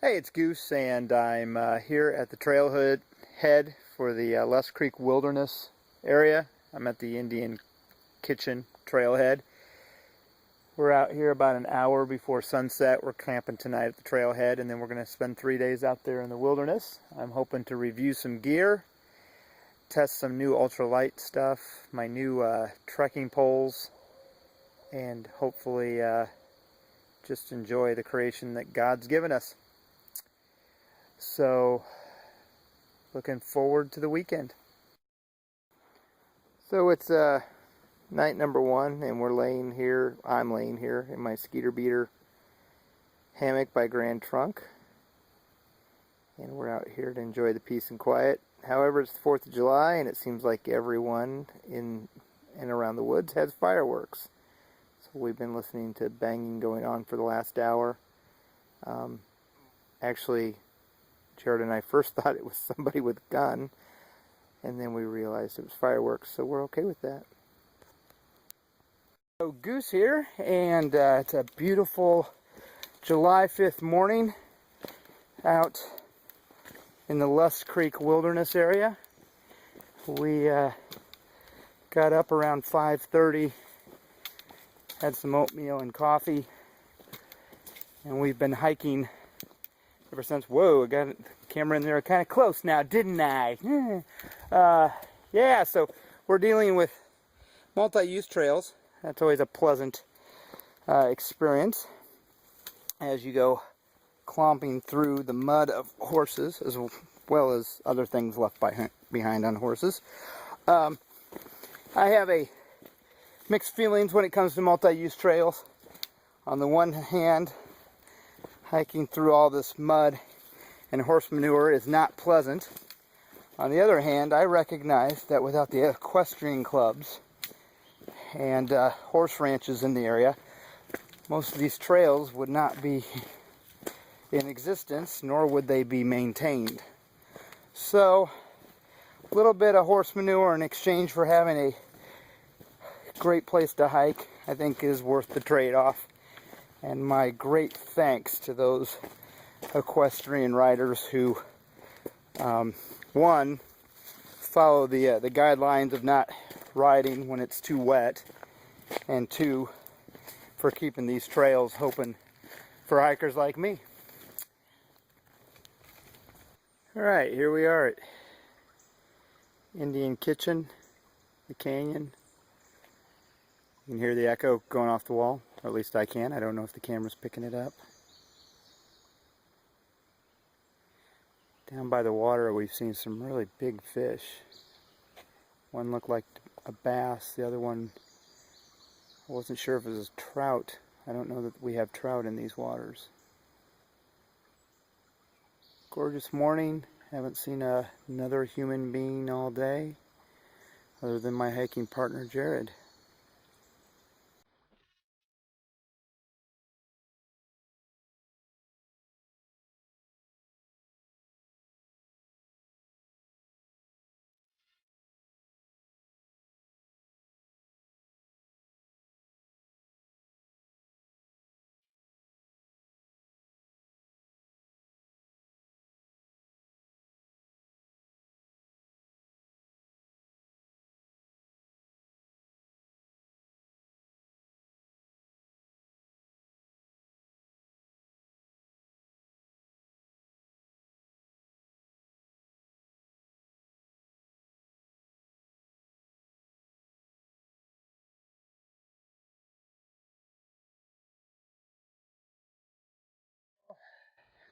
Hey, it's Goose, and I'm here at the trailhead for the Lusk Creek Wilderness area. I'm at the Indian Kitchen trailhead. We're out here about an hour before sunset. We're camping tonight at the trailhead, and then we're going to spend 3 days out there in the wilderness. I'm hoping to review some gear, test some new ultralight stuff, my new trekking poles, and hopefully just enjoy the creation that God's given us. So, looking forward to the weekend. So it's night number one, and I'm laying here in my Skeeter Beater hammock by Grand Trunk. And we're out here to enjoy the peace and quiet. However, it's the 4th of July, and it seems like everyone in and around the woods has fireworks. So we've been listening to banging going on for the last hour. Actually, Jared and I first thought it was somebody with a gun, and then we realized it was fireworks, so we're okay with that. So Goose here, and it's a beautiful July 5th morning out in the Lusk Creek Wilderness area. We got up around 5:30, had some oatmeal and coffee, and we've been hiking ever since. Whoa, I got the camera in there kind of close now, didn't I? Yeah, so we're dealing with multi-use trails. That's always a pleasant experience as you go clomping through the mud of horses, as well as other things left behind on horses. I have a mixed feelings when it comes to multi-use trails. On the one hand, hiking through all this mud and horse manure is not pleasant. On the other hand, I recognize that without the equestrian clubs and horse ranches in the area, most of these trails would not be in existence, nor would they be maintained. So, a little bit of horse manure in exchange for having a great place to hike, I think, is worth the trade-off. And my great thanks to those equestrian riders who, one, follow the guidelines of not riding when it's too wet, and two, for keeping these trails open for hikers like me. Alright, here we are at Indian Kitchen, the canyon. You can hear the echo going off the wall, or at least I can. I don't know if the camera's picking it up. Down by the water we've seen some really big fish. One looked like a bass, the other one, I wasn't sure if it was a trout. I don't know that we have trout in these waters. Gorgeous morning. Haven't seen another human being all day, other than my hiking partner Jared.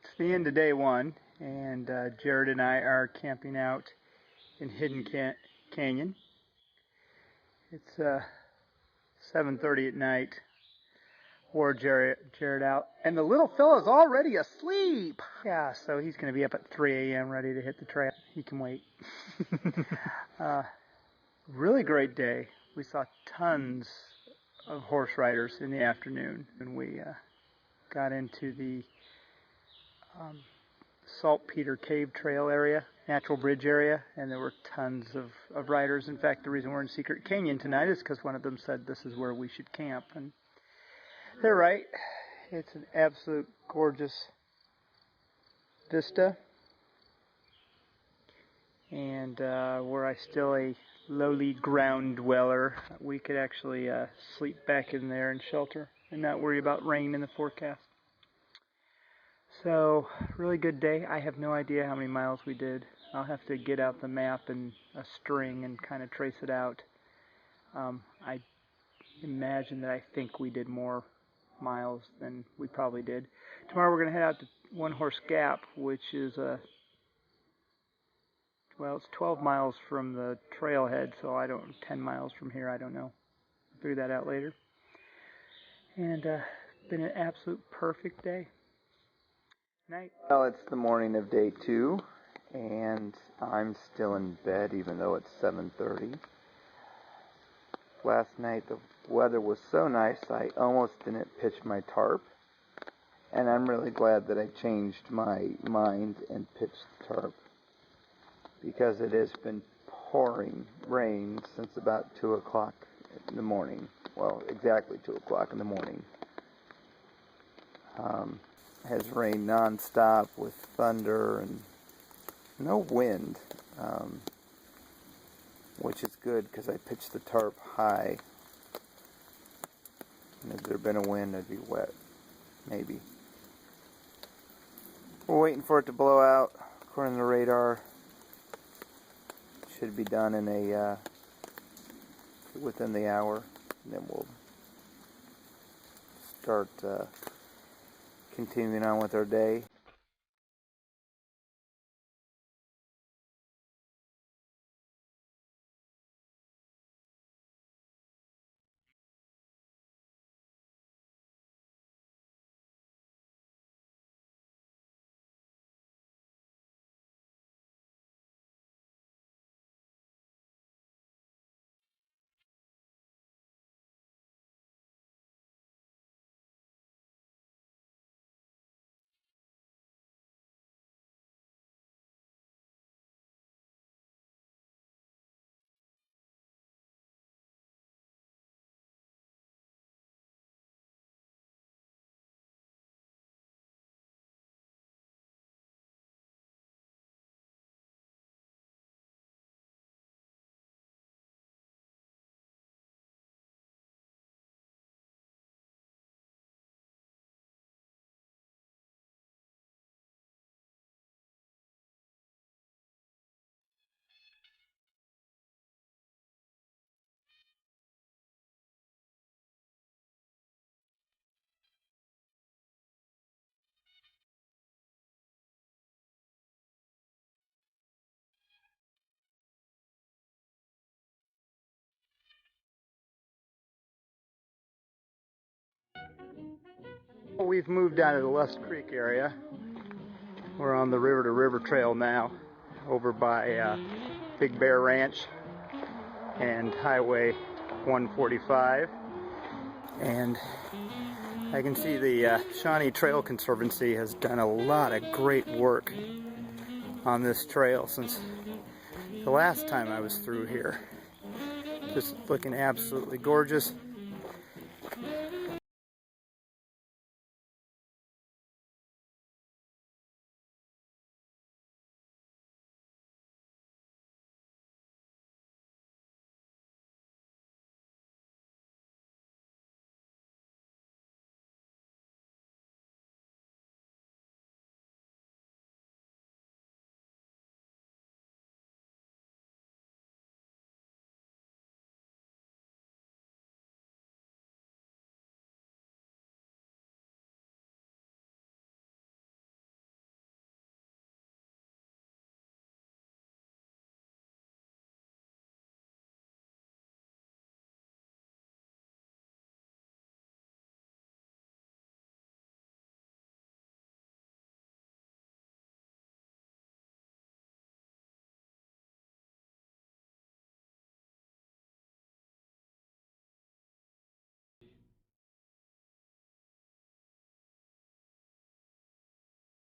It's the end of day one, and Jared and I are camping out in Hidden Canyon. It's 7:30 at night. Wore Jared out, and the little fella's already asleep. Yeah, so he's going to be up at 3 a.m. ready to hit the trail. He can wait. Really great day. We saw tons of horse riders in the afternoon, and we got into the Saltpeter Cave Trail area, Natural Bridge area, and there were tons of riders. In fact, the reason we're in Secret Canyon tonight is because one of them said this is where we should camp, and they're right. It's an absolute gorgeous vista, and were I still a lowly ground dweller, we could actually sleep back in there and shelter and not worry about rain in the forecast. So, really good day. I have no idea how many miles we did. I'll have to get out the map and a string and kind of trace it out. I imagine that I think we did more miles than we probably did. Tomorrow we're going to head out to One Horse Gap, which is well, it's 12 miles from the trailhead, so 10 miles from here, I don't know. I'll figure that out later. And it's been an absolute perfect day. Night. Well, it's the morning of day 2, and I'm still in bed even though it's 7:30. Last night the weather was so nice I almost didn't pitch my tarp, and I'm really glad that I changed my mind and pitched the tarp, because it has been pouring rain since about 2 o'clock in the morning. Well, exactly 2 o'clock in the morning. Has rained non-stop with thunder and no wind, which is good because I pitched the tarp high, and if there had been a wind I'd be wet, maybe. We're waiting for it to blow out. According to the radar, it should be done in within the hour, and then we'll start continuing on with our day. We've moved down to the Lusk Creek area. We're on the river to river trail now, over by Big Bear Ranch and Highway 145. And I can see the Shawnee Trail Conservancy has done a lot of great work on this trail since the last time I was through here. Just looking absolutely gorgeous.